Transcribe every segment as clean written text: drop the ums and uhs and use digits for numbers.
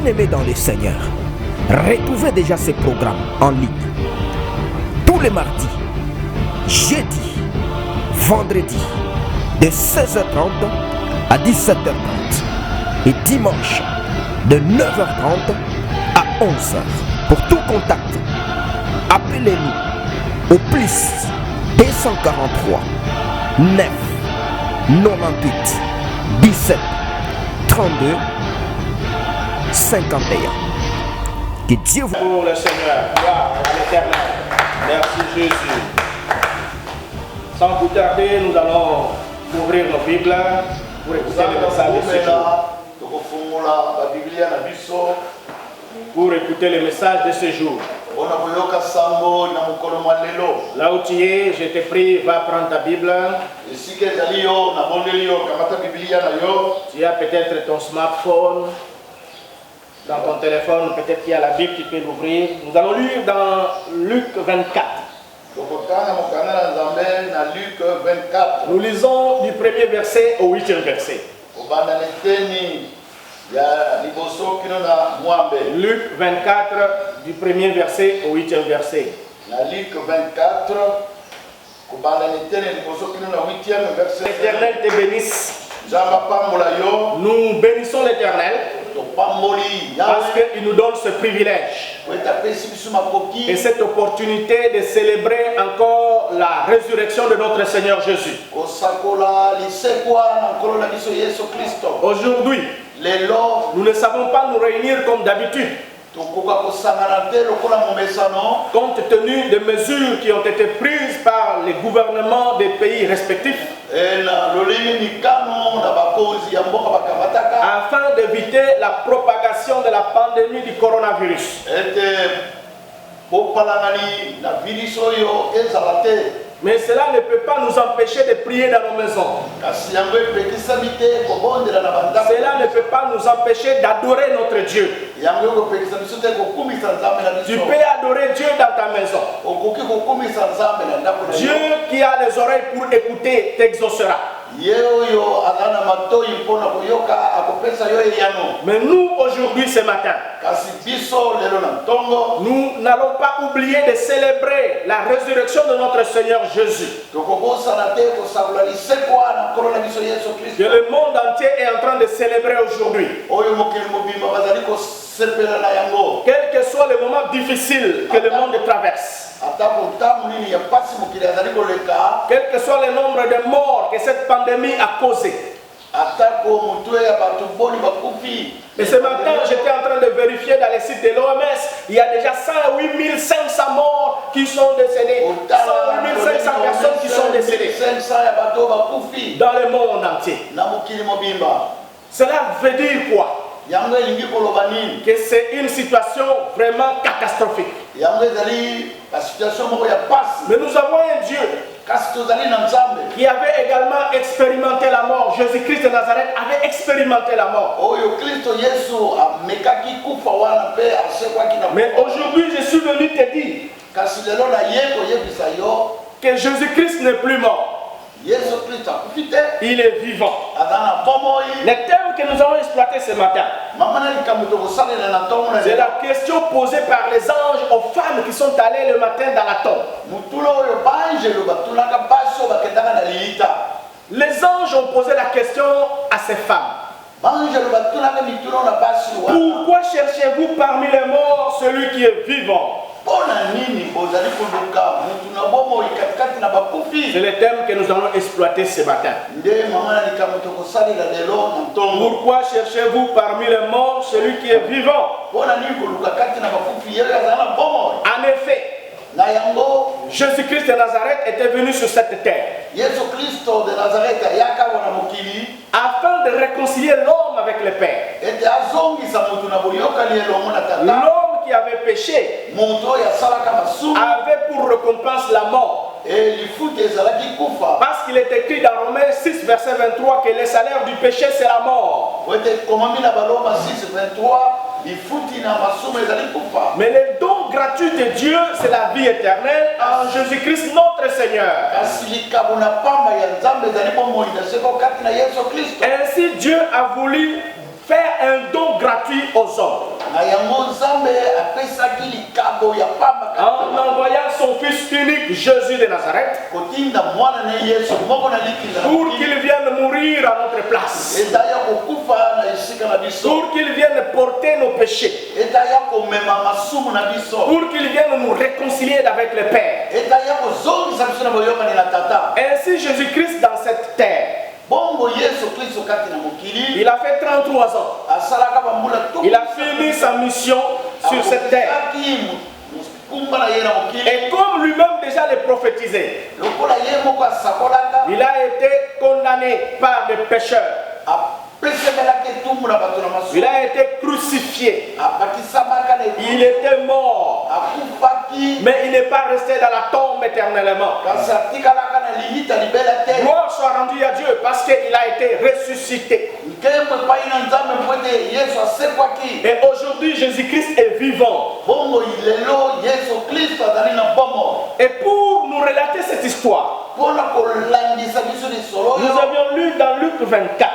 Bien-aimés dans le Seigneur, retrouvez déjà ces programmes en ligne tous les mardis, jeudi, vendredi de 16h30 à 17h30 et dimanche de 9h30 à 11h. Pour tout contact, appelez-nous au plus 243 9 98 17 32 51. Que Dieu vous... Pour le Seigneur, gloire à l'Éternel. Merci Jésus. Sans plus tarder, nous allons ouvrir nos Bibles pour écouter le message de ce jour. Pour écouter le message de ce jour. Là où tu es, je te prie, va prendre ta Bible. Tu as peut-être ton smartphone. Dans ton téléphone, peut-être qu'il y a la Bible, tu peux l'ouvrir. Nous allons lire dans Luc 24. Nous lisons du premier verset au 8e verset. Luc 24, du premier verset au 8e verset. L'Éternel te bénisse. Nous bénissons l'Éternel parce qu'il nous donne ce privilège et cette opportunité de célébrer encore la résurrection de notre Seigneur Jésus. Aujourd'hui, nous ne savons pas nous réunir comme d'habitude, compte tenu des mesures qui ont été prises par les gouvernements des pays respectifs afin d'éviter la propagation de la pandémie du coronavirus. Mais cela ne peut pas nous empêcher de prier dans nos maisons. Cela ne peut pas nous empêcher d'adorer notre Dieu. Tu peux adorer Dieu dans ta maison. Dieu qui a les oreilles pour écouter t'exaucera. Mais nous, aujourd'hui, ce matin, nous n'allons pas oublier de célébrer la résurrection de notre Seigneur Jésus. Que le monde entier est en train de célébrer aujourd'hui. Quel que soit le moment difficile que le monde traverse, quel que soit le nombre de morts que cette pandémie a causé. Et ce matin, j'étais en train de vérifier dans les sites de l'OMS, il y a déjà 108 500 morts qui sont décédés. 108 500 personnes qui sont décédées dans le monde entier. Cela veut dire quoi? Que c'est une situation vraiment catastrophique. Mais nous avons un Dieu qui avait également expérimenté la mort. Jésus-Christ de Nazareth avait expérimenté la mort. Mais aujourd'hui, je suis venu te dire que Jésus-Christ n'est plus mort. Il est vivant. Le thème que nous allons exploiter ce matin, c'est la question posée par les anges aux femmes qui sont allées le matin dans la tombe. Les anges ont posé la question à ces femmes. Pourquoi cherchez-vous parmi les morts celui qui est vivant? C'est le thème que nous allons exploiter ce matin. Pourquoi cherchez-vous parmi les morts celui qui est vivant? En effet, Jésus-Christ de Nazareth était venu sur cette terre afin de réconcilier l'homme avec le Père. L'homme qui avait péché avait pour récompense la mort. Parce qu'il est écrit dans Romains 6, verset 23 que le salaire du péché c'est la mort. Mais le don gratuit de Dieu c'est la vie éternelle en Jésus-Christ notre Seigneur. Ainsi Dieu a voulu faire un don gratuit aux hommes. en envoyant son fils unique Jésus de Nazareth pour qu'il vienne mourir à notre place, pour qu'il vienne porter nos péchés, pour qu'il vienne nous réconcilier avec le Père. Ainsi Jésus-Christ dans cette terre, il a fait 33 ans. Il a fini sa mission sur cette terre. Et comme lui-même déjà le prophétisait, il a été condamné par des pécheurs. Il a été crucifié. Il était mort. Mais il n'est pas resté dans la tombe éternellement. Gloire soit rendue à Dieu parce qu'il a été ressuscité. Et aujourd'hui, Jésus-Christ est vivant. Et pour nous relater cette histoire, nous avions lu dans Luc 24.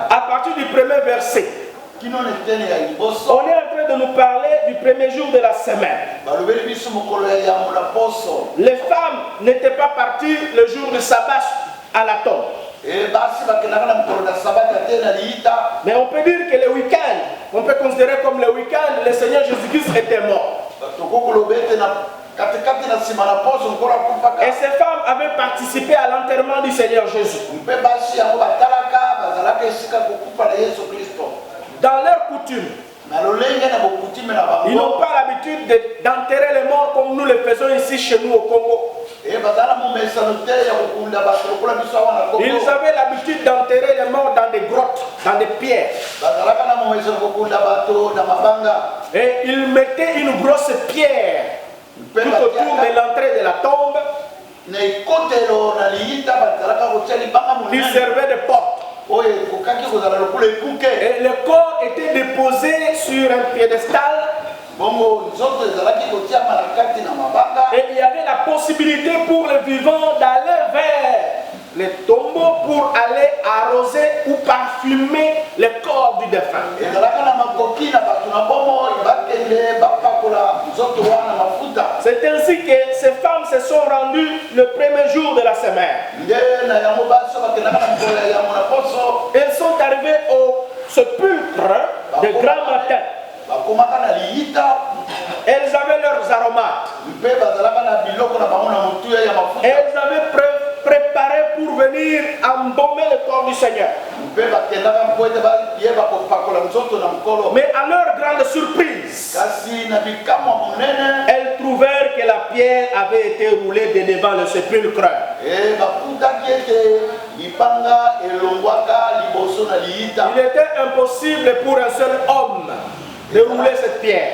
À partir du premier verset, on est en train de nous parler du premier jour de la semaine. Les femmes n'étaient pas parties le jour du sabbat à la tombe. Mais on peut dire que le week-end, on peut considérer comme le week-end, le Seigneur Jésus-Christ était mort. Et ces femmes avaient participé à l'enterrement du Seigneur Jésus. Dans leur coutume, ils n'ont pas l'habitude d'enterrer les morts comme nous le faisons ici chez nous au Congo. Ils avaient l'habitude d'enterrer les morts dans des grottes, dans des pierres. Et ils mettaient une grosse pierre tout autour de l'entrée de la tombe qui servait de porte. Et le corps était déposé sur un piédestal. Et il y avait la possibilité pour les vivants d'aller vers les tombeaux pour aller arroser ou parfumer le corps du défunt. C'est ainsi que ces femmes se sont rendues le premier jour de la semaine. Elles sont arrivées au sépulcre de grand matin. Elles avaient leurs aromates. Elles avaient préparé pour venir embaumer le corps du Seigneur. Mais à leur grande surprise, elles trouvèrent que la pierre avait été roulée de devant le sépulcre. Il était impossible pour un seul homme de rouler cette pierre.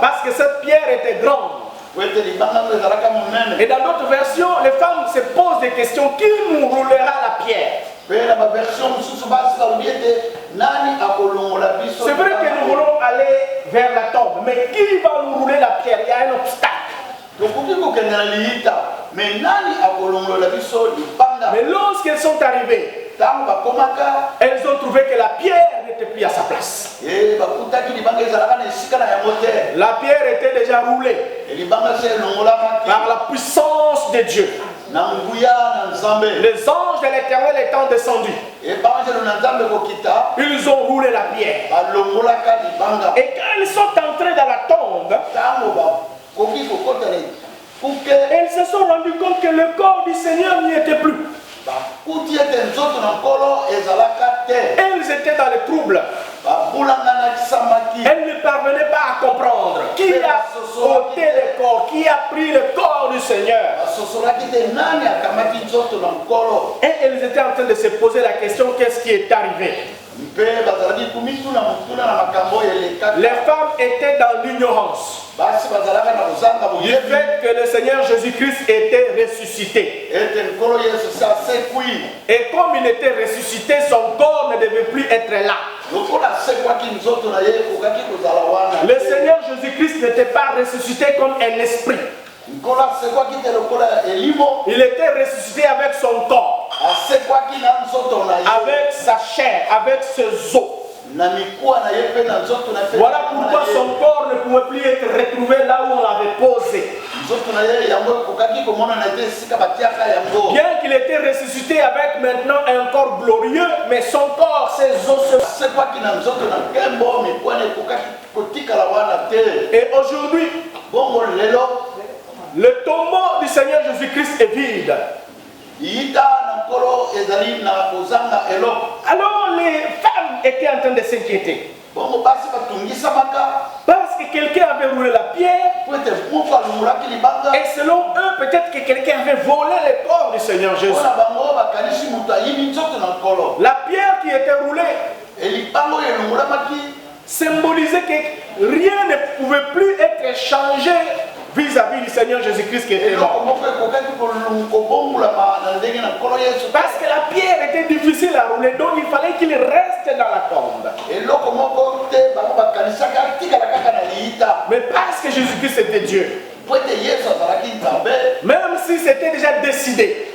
Parce que cette pierre était grande. Et dans d'autres versions, les femmes se posent des questions. Qui nous roulera la pierre? C'est vrai que nous voulons aller vers la tombe, mais qui va nous rouler la pierre? Il y a un obstacle. Mais lorsqu'elles sont arrivées, elles ont trouvé que la pierre n'était plus à sa place. La pierre était déjà roulée par la puissance de Dieu. Les anges de l'Éternel étant descendus, ils ont roulé la pierre. Et quand ils sont entrés dans la tombe, elles se sont rendues compte que le corps du Seigneur n'y était plus. Elles étaient dans le trouble. Elles ne parvenaient pas à comprendre qui a ôté le corps, qui a pris le corps du Seigneur. Et elles étaient en train de se poser la question, qu'est-ce qui est arrivé? Les femmes étaient dans l'ignorance du fait que le Seigneur Jésus-Christ était ressuscité. Et comme il était ressuscité, son corps ne devait plus être là. Le Seigneur Jésus-Christ n'était pas ressuscité comme un esprit. Il était ressuscité avec son corps. avec sa chair, avec ses os. Voilà pourquoi son corps ne pouvait plus être retrouvé là où on l'avait posé. Bien qu'il était ressuscité avec maintenant un corps glorieux, mais son corps, ses os se... Et aujourd'hui, le tombeau du Seigneur Jésus-Christ est vide. Alors les femmes étaient en train de s'inquiéter. Parce que quelqu'un avait roulé la pierre. Et selon eux, peut-être que quelqu'un avait volé le corps du Seigneur Jésus. La pierre qui était roulée symbolisait que rien ne pouvait plus être changé vis-à-vis du Seigneur Jésus-Christ qui était mort. Parce que la pierre était difficile à rouler, donc il fallait qu'il reste dans la tombe. Mais parce que Jésus-Christ était Dieu, même si c'était déjà décidé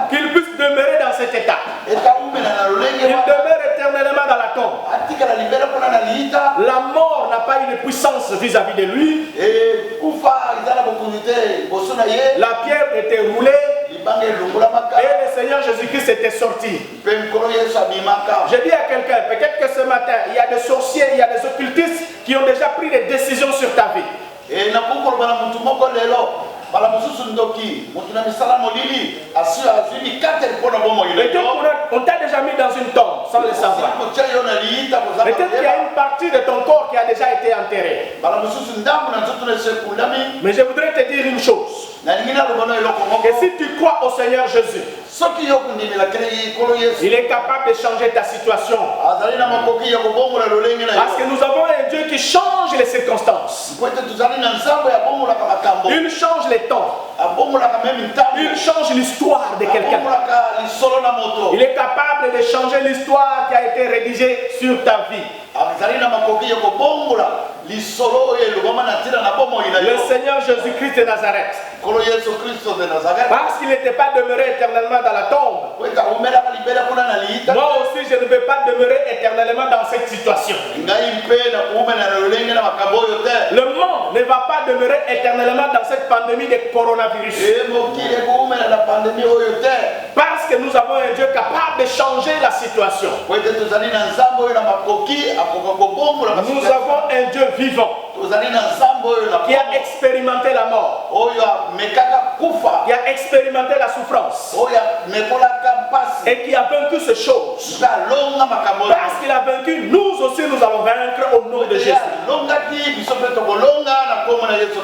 qu'il puisse demeurer dans cet état, il demeure éternellement dans la tombe. La mort n'a pas eu de puissance vis-à-vis de lui. La pierre était roulée et le Seigneur Jésus-Christ était sorti. Je dis à quelqu'un, peut-être que ce matin, il y a des sorciers, il y a des occultistes qui ont déjà pris des décisions sur ta vie. On t'a déjà mis dans une tombe sans le savoir. Peut-être qu'il y a une partie de ton corps qui a déjà été enterrée. Mais je voudrais te dire une chose. Que si tu crois au Seigneur Jésus, il est capable de changer ta situation. Parce que nous avons un Dieu qui change les circonstances. Il change les temps. Il change l'histoire de quelqu'un. Il est capable de changer l'histoire qui a été rédigée sur ta vie. Le Seigneur Jésus-Christ de Nazareth, parce qu'il n'était pas demeuré éternellement dans la tombe, moi aussi je ne vais pas demeurer éternellement dans cette situation. Le monde ne va pas demeurer éternellement dans cette pandémie de coronavirus. Parce que nous avons un Dieu capable de changer la situation. Nous avons un Dieu vivant qui a expérimenté la mort, qui a expérimenté la souffrance et qui a vaincu ces choses. Parce qu'il a vaincu, nous aussi nous allons vaincre au nom de Jésus.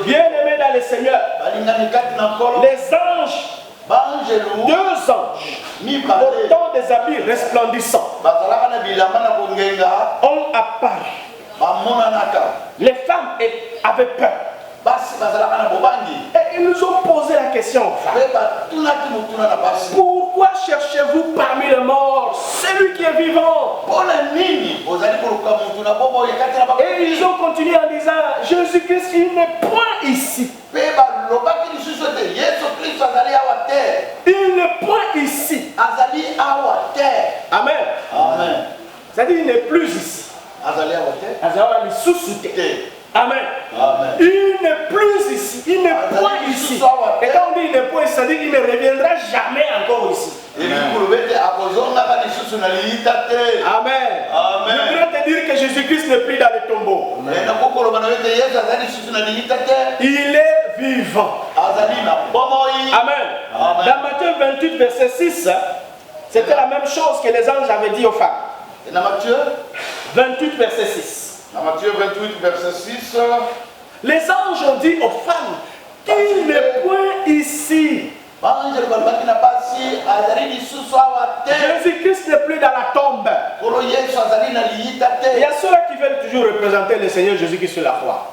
Bien-aimés dans le Seigneur, les anges, deux anges portant des habits resplendissants ont apparu. Les femmes avaient peur. Et ils nous ont posé la question, pourquoi cherchez-vous parmi les morts celui qui est vivant? Et ils ont continué en disant, Jésus-Christ, il n'est point ici. Il n'est point ici. Amen. C'est-à-dire, il n'est plus ici. Amen. Il n'est plus ici. Il n'est point ici. Et quand on dit il n'est point ici, c'est-à-dire qu'il ne reviendra jamais encore ici. Amen. Je voudrais te dire que Jésus-Christ n'est plus dans le tombeau. Il est vivant. Amen. Dans Matthieu 28, verset 6, c'était la même chose que les anges avaient dit aux femmes. Dans Matthieu 28, verset 6. Dans Matthieu 28, verset 6. Les anges ont dit aux femmes qu'il n'est point ici. Jésus-Christ n'est plus dans la tombe. Il y a ceux-là qui veulent toujours représenter le Seigneur Jésus-Christ sur la croix.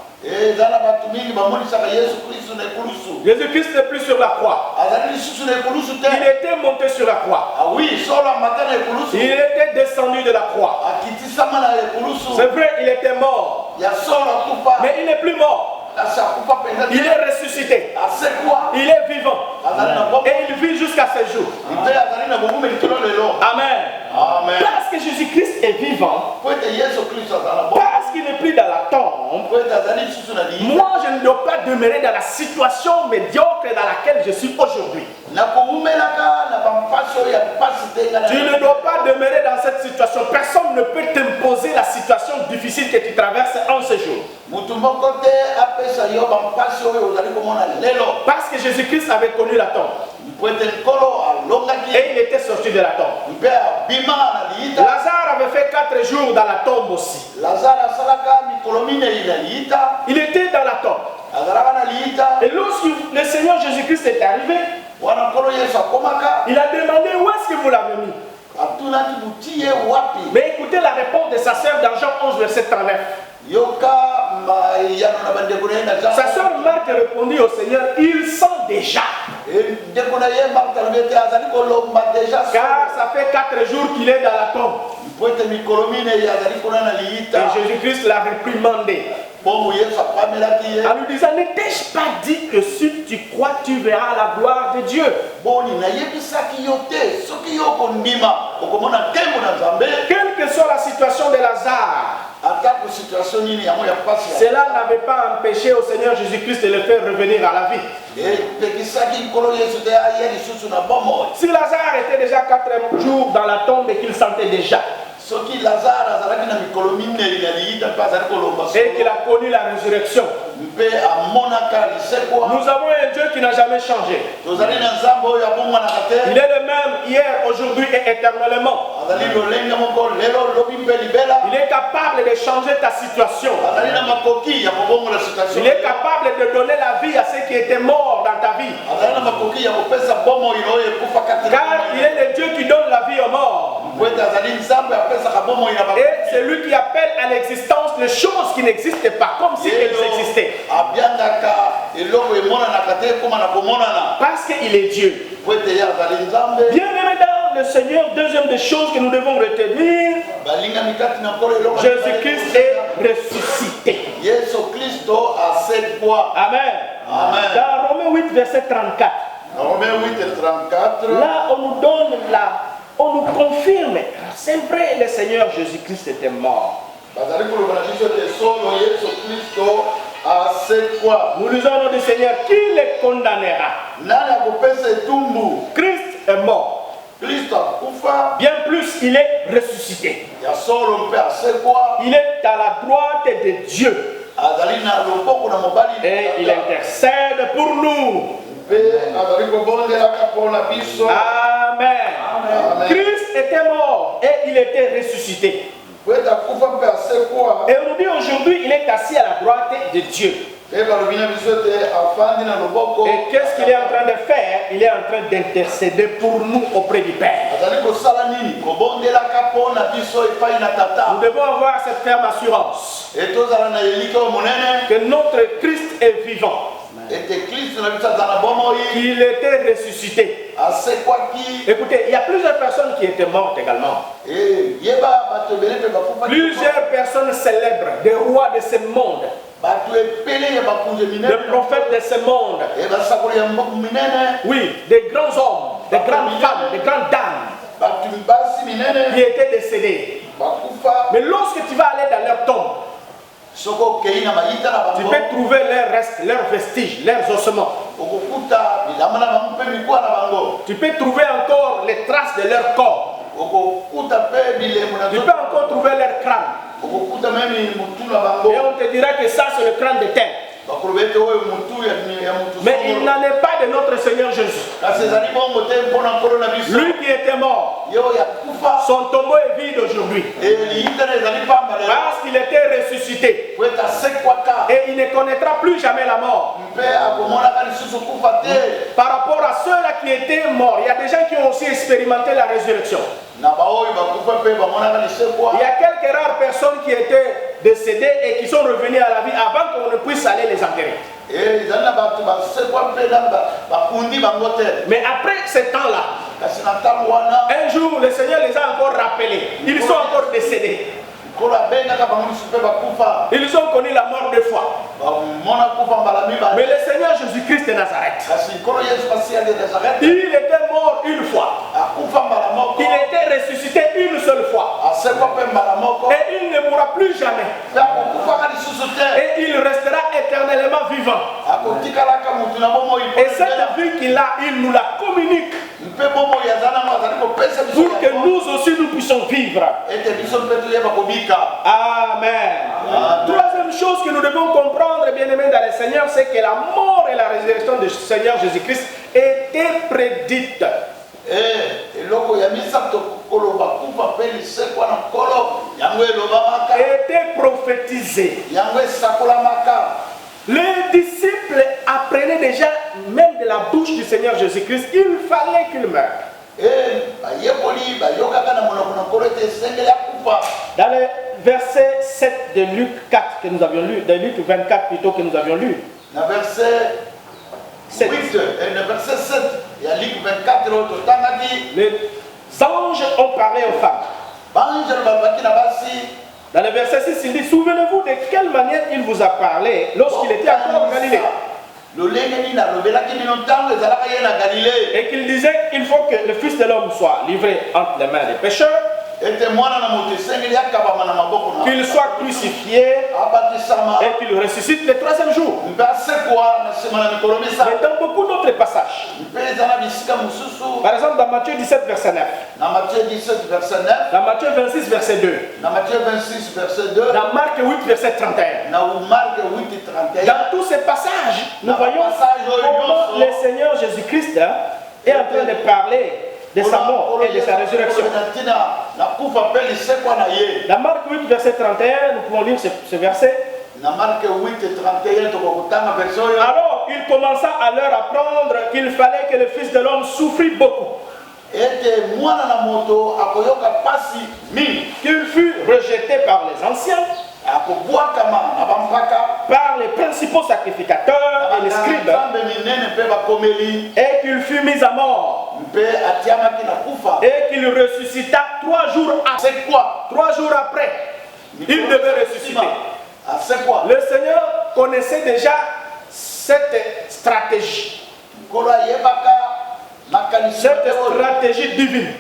Jésus-Christ n'est plus sur la croix. Il était monté sur la croix. Il était descendu de la croix. C'est vrai, il était mort. Mais il n'est plus mort. Il est ressuscité. Il est vivant. Et il vit jusqu'à ce jour. Amen. Amen. Parce que Jésus-Christ est vivant, parce qu'il n'est plus dans la tombe, moi je ne dois pas demeurer dans la situation médiocre dans laquelle je suis aujourd'hui. Tu ne dois pas demeurer dans cette situation. Personne ne peut t'imposer la situation difficile que tu traverses en ce jour. Parce que Jésus-Christ avait connu la tombe. Et il était sorti de la tombe. Lazare avait fait 4 jours dans la tombe aussi. Il était dans la tombe. Et lorsque le Seigneur Jésus-Christ est arrivé, il a demandé où est-ce que vous l'avez mis. Mais écoutez la réponse de sa sœur dans Jean 11, verset 39. Sa sœur Marthe répondit au Seigneur, il sent déjà. Car ça fait 4 jours qu'il est dans la tombe. Et Jésus-Christ l'a réprimandé en lui disant, ne t'ai-je pas dit que si tu crois, tu verras la gloire de Dieu. Quelle que soit la situation de Lazare, cela n'avait pas empêché au Seigneur Jésus-Christ de le faire revenir à la vie. Si Lazare était déjà 4 jours dans la tombe et qu'il sentait déjà, et qu'il a connu la résurrection, nous avons un Dieu qui n'a jamais changé. Il est le même hier, aujourd'hui et éternellement. Il est capable de changer ta situation. Il est capable de donner la vie à ceux qui étaient morts dans ta vie. Car il est le Dieu qui donne la vie aux morts. Et c'est lui qui appelle à l'existence les choses qui n'existaient pas, comme si elles existaient. Parce qu'il est Dieu. Bien aimé dans le Seigneur, deuxième des choses que nous devons retenir, Jésus-Christ est ressuscité. Amen. Amen. Dans Romains 8, verset 34. Romains 8 et 34. Là, on nous donne on nous confirme, c'est vrai, le Seigneur Jésus-Christ était mort. Nous disons au nom du Seigneur, qui les condamnera? Christ est mort. Bien plus, il est ressuscité. Il est à la droite de Dieu. Et il intercède pour nous. Amen. Christ était mort et il était ressuscité. Et on nous dit aujourd'hui, il est assis à la droite de Dieu. Et qu'est-ce qu'il est en train de faire? Il est en train d'intercéder pour nous auprès du Père. Nous devons avoir cette ferme assurance que notre Christ est vivant. Qu'il était ressuscité. Écoutez, il y a plusieurs personnes qui étaient mortes également. Plusieurs personnes célèbres, des rois de ce monde, des prophètes de ce monde, oui, des grands hommes, des grandes femmes, des grandes dames qui étaient décédés. Mais lorsque tu vas aller dans leur tombe, tu peux trouver leurs restes, leurs vestiges, leurs ossements. Tu peux trouver encore les traces de leur corps. Tu peux encore trouver leur crâne. Et on te dira que ça c'est le crâne de terre. Mais il n'en est pas de notre Seigneur Jésus. Lui qui était mort, son tombeau est vide aujourd'hui. Parce qu'il était ressuscité. Et il ne connaîtra plus jamais la mort. Par rapport à ceux-là qui étaient morts, il y a des gens qui ont aussi expérimenté la résurrection. Il y a quelques rares personnes qui étaient décédées et qui sont revenues à la vie avant qu'on ne puisse aller les enterrer. Mais après ce temps-là, un jour le Seigneur les a encore rappelés. Ils sont encore décédés. Ils ont connu la mort deux fois. Mais le Seigneur Jésus-Christ de Nazareth, il était mort une fois. Il était ressuscité une seule fois. Et il ne mourra plus jamais. Et il restera éternellement vivant. Et cette vie qu'il a, il nous la communique pour que nous aussi nous puissions vivre. Amen. Troisième chose que nous devons comprendre, bien-aimés dans le Seigneur, c'est que la mort et la résurrection du Seigneur Jésus-Christ étaient prédites. Étaient prophétisées. Les disciples apprenaient déjà, même de la bouche du Seigneur Jésus-Christ, il fallait qu'il meure. Dans le verset 7 de Luc 4 que nous avions lu, de Luc 24 plutôt que nous avions lu. Dans le verset 7, le verset 7, il y a Luc 24, les anges ont parlé aux femmes. Dans le verset 6, il dit, souvenez-vous de quelle manière il vous a parlé lorsqu'il était encore en Galilée. Et qu'il disait qu'il faut que le Fils de l'homme soit livré entre les mains des pécheurs, qu'il soit crucifié et qu'il ressuscite le troisième jour. Mais dans beaucoup d'autres passages, par exemple dans Matthieu 17 verset 9, dans Matthieu 26 verset 2, dans Marc 8 verset 31, dans tous ces passages, nous voyons comment le Seigneur Jésus-Christ est en train de parler de sa mort et de sa résurrection. Dans Marc 8, verset 31, nous pouvons lire ce verset. Alors il commença à leur apprendre qu'il fallait que le Fils de l'homme souffrit beaucoup, qu'il fut rejeté par les anciens, par les principaux sacrificateurs et les scribes, et qu'il fut mis à mort, et qu'il ressuscita 3 jours après. 3 jours après, il devait ressusciter. Le Seigneur connaissait déjà cette stratégie, divine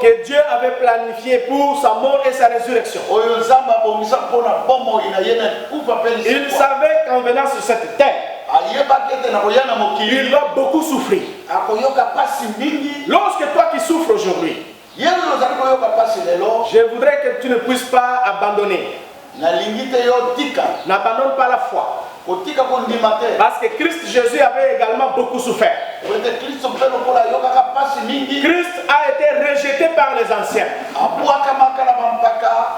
que Dieu avait planifié pour sa mort et sa résurrection. Il savait qu'en venant sur cette terre, il va beaucoup souffrir. Lorsque toi qui souffres aujourd'hui, je voudrais que tu ne puisses pas abandonner. N'abandonne pas la foi. Parce que Christ Jésus avait également beaucoup souffert. Christ a été rejeté par les anciens.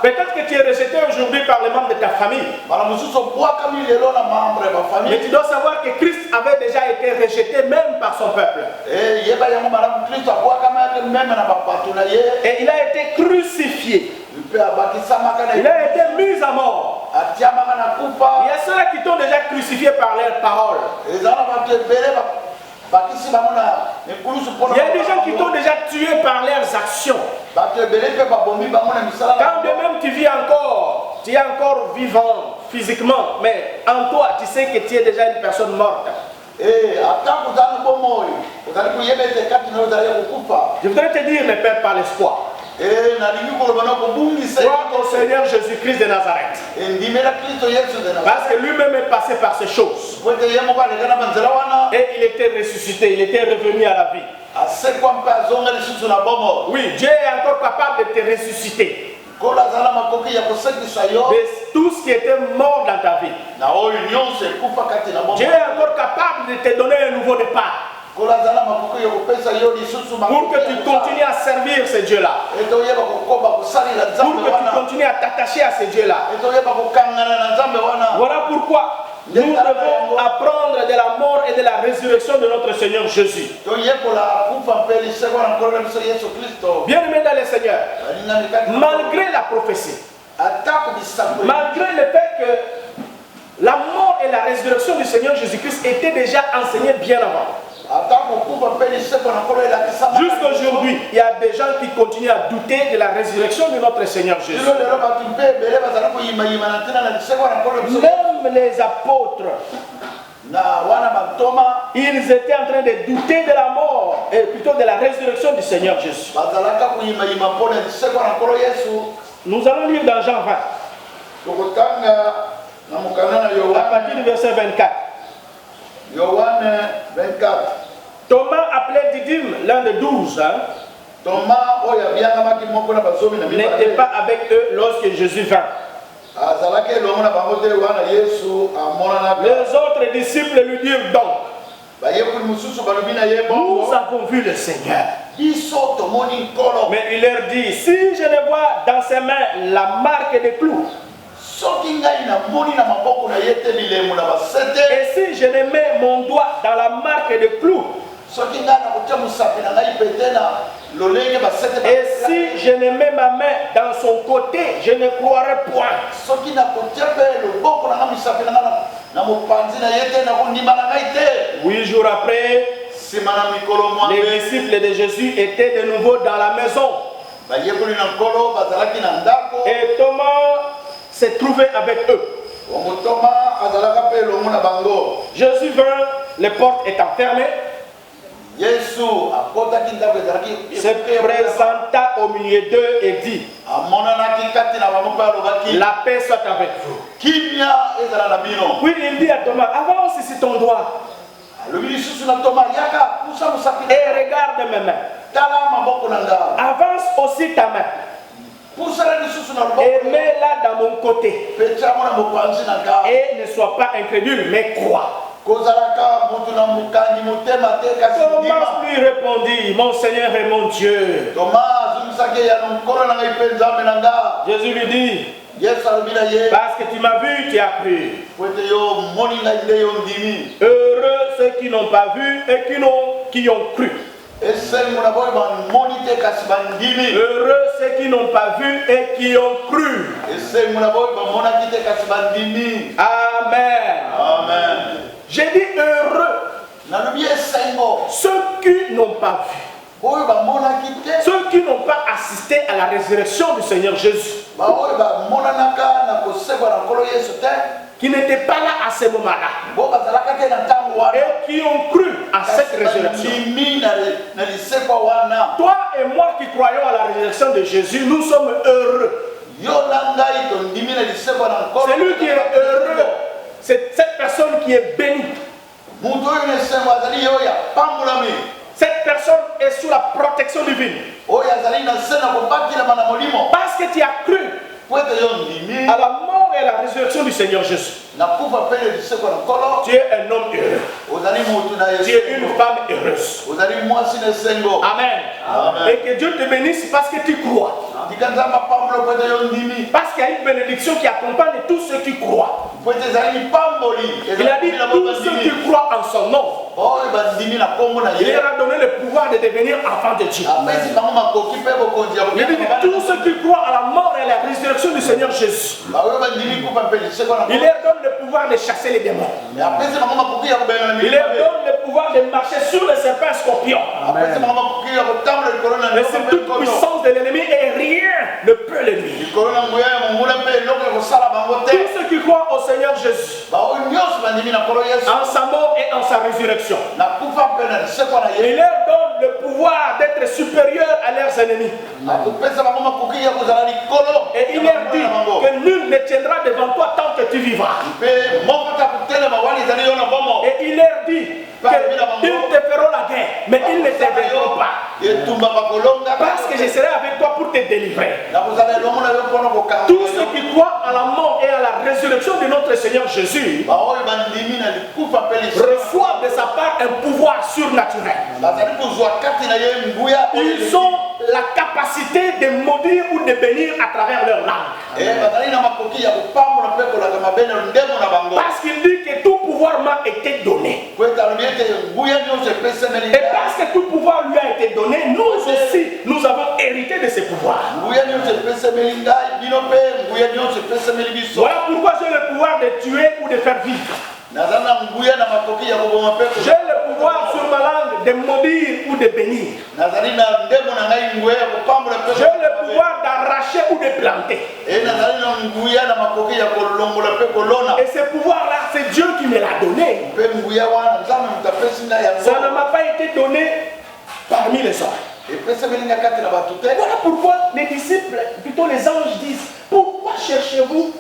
Peut-être que tu es rejeté aujourd'hui par les membres de ta famille. Mais tu dois savoir que Christ avait déjà été rejeté même par son peuple. Et il a été crucifié. Il a été mis à mort. Il y a ceux-là qui t'ont déjà crucifié par leurs paroles. Il y a des gens qui t'ont déjà tué par leurs actions. Quand de même tu vis encore, tu es encore vivant physiquement, mais en toi tu sais que tu es déjà une personne morte. Je voudrais te dire, ne perds pas l'espoir. Crois au Seigneur Jésus-Christ de Nazareth. Parce que lui-même est passé par ces choses. Et il était ressuscité, il était revenu à la vie. Oui, Dieu est encore capable de te ressusciter de tout ce qui était mort dans ta vie. Dieu est encore capable de te donner un nouveau départ, pour que tu continues à servir ce Dieu-là, pour que tu continues à t'attacher à ce Dieu-là. Voilà pourquoi nous devons apprendre de la mort et de la résurrection de notre Seigneur Jésus. Bien-aimés dans le Seigneur, malgré la prophétie, malgré le fait que la mort et la résurrection du Seigneur Jésus-Christ étaient déjà enseignées bien avant, Jusqu'aujourd'hui, il y a des gens qui continuent à douter de la résurrection de notre Seigneur Jésus. Même les apôtres, ils étaient en train de douter de la mort, et plutôt de la résurrection du Seigneur Jésus. Nous allons lire dans Jean 20, à partir du verset 24. Thomas, appelé Didyme, l'un des 12, n'était pas avec eux lorsque Jésus vint. Les autres disciples lui dirent donc: nous avons vu le Seigneur. Mais il leur dit: si je ne vois dans ses mains la marque des clous, et si je ne mets mon doigt dans la marque des clous, et si je ne mets ma main dans son côté, je ne croirai point. 8 jours après, les disciples de Jésus étaient de nouveau dans la maison. Et Thomas s'est trouvé avec eux. Jésus vint, les portes étant fermées, se présenta au milieu d'eux et dit: la paix soit avec vous. Puis il dit à Thomas: avance ici ton doigt et regarde mes mains. Avance aussi ta main et mets-la dans mon côté, et ne sois pas incrédule mais crois. Thomas lui répondit: mon Seigneur et mon Dieu. Jésus lui dit: parce que tu m'as vu, tu as cru. Heureux ceux qui n'ont pas vu et qui ont cru. Heureux ceux qui n'ont pas vu et qui ont cru. Amen. Amen. J'ai dit heureux ceux qui n'ont pas vu, ceux qui n'ont pas assisté à la résurrection du Seigneur Jésus, qui n'étaient pas là à ce moment-là et qui ont cru à cette résurrection. Toi et moi qui croyons à la résurrection de Jésus, nous sommes heureux. Celui qui est heureux, c'est cette personne qui est bénie. Cette personne est sous la protection divine. Parce que tu as cru à la mort et à la résurrection du Seigneur Jésus. Tu es un homme heureux. Tu es une femme heureuse. Amen. Amen. Et que Dieu te bénisse parce que tu crois. Parce qu'il y a une bénédiction qui accompagne tous ceux qui croient. Il a dit tous ceux qui croient en son nom, il leur a donné le pouvoir de devenir enfants de Dieu. Il dit tous ceux qui croient à la mort et à la résurrection du Seigneur Jésus, il leur donne le pouvoir de chasser les démons. Il leur donne le pouvoir de marcher sur les serpents et scorpions. Mais c'est toute puissance de l'ennemi et rien ne peut le nuire. Tous ceux qui croient au Seigneur Jésus, en sa mort et en sa résurrection, il leur donne le pouvoir d'être supérieurs à leurs ennemis. Et il leur dit que nul ne tiendra devant toi tant que tu vivras. Et il leur dit qu'ils te feront la guerre, mais ils ne te vaincront pas. Parce que je serai avec toi pour te délivrer. Tous ceux qui croient à la mort et à la résurrection de notre Seigneur Jésus reçoivent de sa part un pouvoir surnaturel. Ils ont la capacité de maudire ou de bénir à travers leur langue. Parce qu'il dit que tout pouvoir m'a été donné. Et parce que tout pouvoir lui a été donné, nous aussi, nous avons hérité de ce pouvoir. Voilà pourquoi j'ai le pouvoir de tuer ou de faire vivre. J'ai le pouvoir sur ma langue de maudire ou de bénir. nazali na ndemo na ngai nguya ya kopambola pe J'ai le pouvoir d'arracher ou de planter. nazali na nguya na makoki ya kolongola pe kolona Et ce pouvoir-là, c'est Dieu qui me l'a donné. pe nguya wana nzambe mutapesi na yango Ça ne m'a pas été donné parmi les hommes. epesemelinga kati na bato te. Voilà pourquoi les disciples, plutôt les anges disent, pourquoi cherchez-vous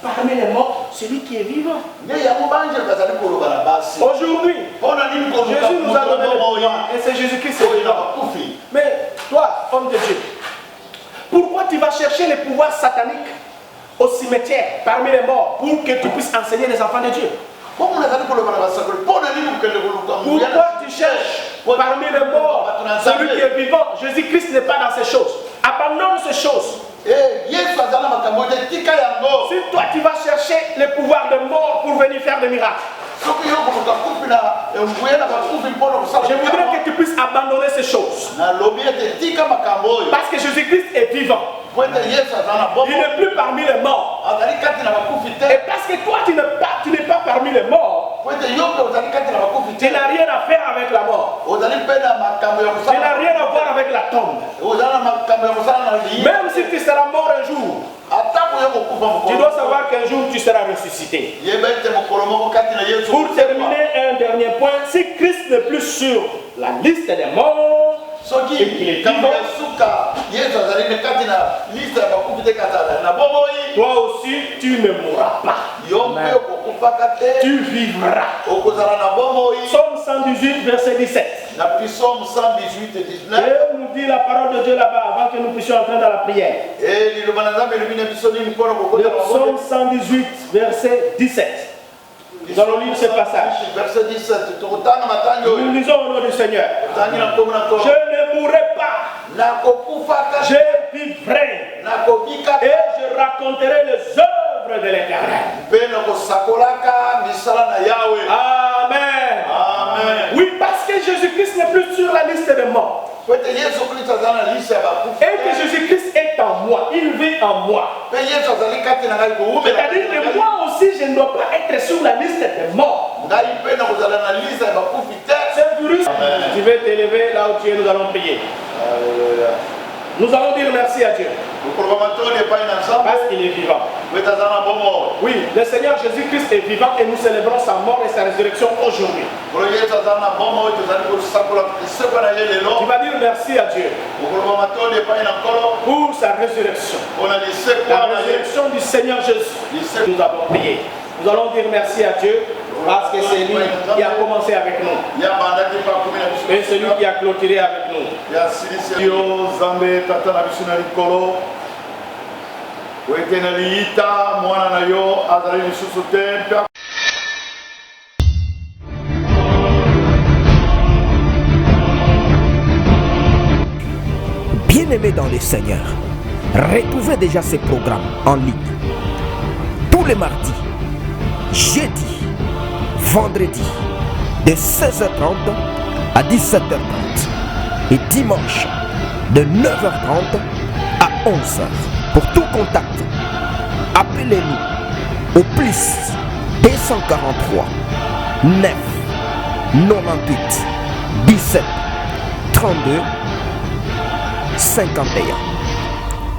parmi les morts celui qui est vivant? nde yango banjeli bazali koloba na basi Aujourd'hui, mpona nini Jésus nous a donné le pouvoir et c'est Jésus-Christ qui est oyo na vivant. bakufi. Mais toi, homme de Dieu, pourquoi tu vas chercher les pouvoirs sataniques au cimetière parmi les morts pour que tu puisses enseigner les enfants de Dieu? Bomo nazali koloba na basakoli mpona nini mokende koluka nguya Pourquoi tu cherches parmi les morts celui qui est vivant? Jésus-Christ n'est pas dans ces choses. Abandonne ces choses. yesu aza na makambo te tika yango. Si toi tu vas chercher les pouvoirs de mort pour venir faire des miracles, soki yo koluka kufi na nguya na bakufi mpona kosala je voudrais que tu puisses abandonner ces choses. nalobi ete tika makambo oyo Parce que Jésus-Christ est vivant. po ete yesu aza na Il bomo n'est plus parmi les morts. azali kati na bakufi Et te parce que toi tu n'es pas parmi les morts, po ete yo mpe ozali kati na bakufi tu te n'as rien à faire avec la mort. ozali mpe na makambo ya Tu n'as kosala rien à voir avec la tombe. ozali na makambo ya kosala na liyi Même si tu seras mort un jour, atako yo kokufa tu mokolo dois savoir qu'un jour tu seras ressuscité. yeba ete mokolo moko kati na yesu Pour terminer, un dernier point, si Christ n'est plus sur la liste des morts, soki et qu'il est kambo vivant, ya suka yesu azali ne kati na liste ya bakufi te kati azali na bomoi toi aussi tu ne mourras pas. yo mpe okokufaka te Tu vivras. okozala na bomoi. Psaume 118, verset 17. Na psaume 118 et 19 Dieu nous dit la parole de Dieu là-bas avant que nous puissions entrer dans la prière. liloba na nzambe elobi na biso nini mpona Le kokota psaume 118, verset 17. Nous allons lire ce passage. verset 17 tokotanga matangi Nous oyo lisons au nom du Seigneur. tangi na nkombo na Je nkolo ne mourrai pas, nakokufaka je vivrai nakobika et je raconterai les œuvres de l'Éternel. mpe nakosakolaka misala na yawe. Amen. Amen. Oui, parce que Jésus-Christ n'est plus sur la liste des morts. po ete yesu kristo aza na liste ya bakufi Et que Jésus-Christ est en moi. Il vit en moi. mpe yesu azali kati na ngai C'est-à-dire que moi aussi, je ne dois pas être sur la liste des morts. ngai mpe nakozala na liste ya bakufi te. C'est virus. Tu veux t'élever là où tu es, nous allons prier. Alléluia. Nous allons dire merci à Dieu okoloba matoni epai na nzambe parce qu'il est vivant. po ete aza na bomoi. Oui, le Seigneur Jésus-Christ est vivant et nous célébrons sa mort et sa résurrection aujourd'hui. kolo yesu aza na bomoi tozali kosakola esekwa na ye Tu lelo. vas dire merci à Dieu okoloba matoni epai na nkolo pour sa résurrection. mpona lisekwa La na ye. résurrection du Seigneur Jésus. Nous avons prié. Nous allons dire merci à Dieu parce que c'est lui qui a commencé avec nous ya bandaki pakumi na biso et celui qui a clôturé avec nous. ya silisi yo nzambe tata na biso na likolo po ete na liyita mwana na yo azali lisusu te mpe Bien-aimés dans le Seigneur, retrouvez déjà ces programmes en ligne tous les mardis, jeudi, vendredi de 16h30 à 17h30 et dimanche de 9h30 à 11h. Pour tout contact, appelez-nous au plus 243 9 98 17 32 51.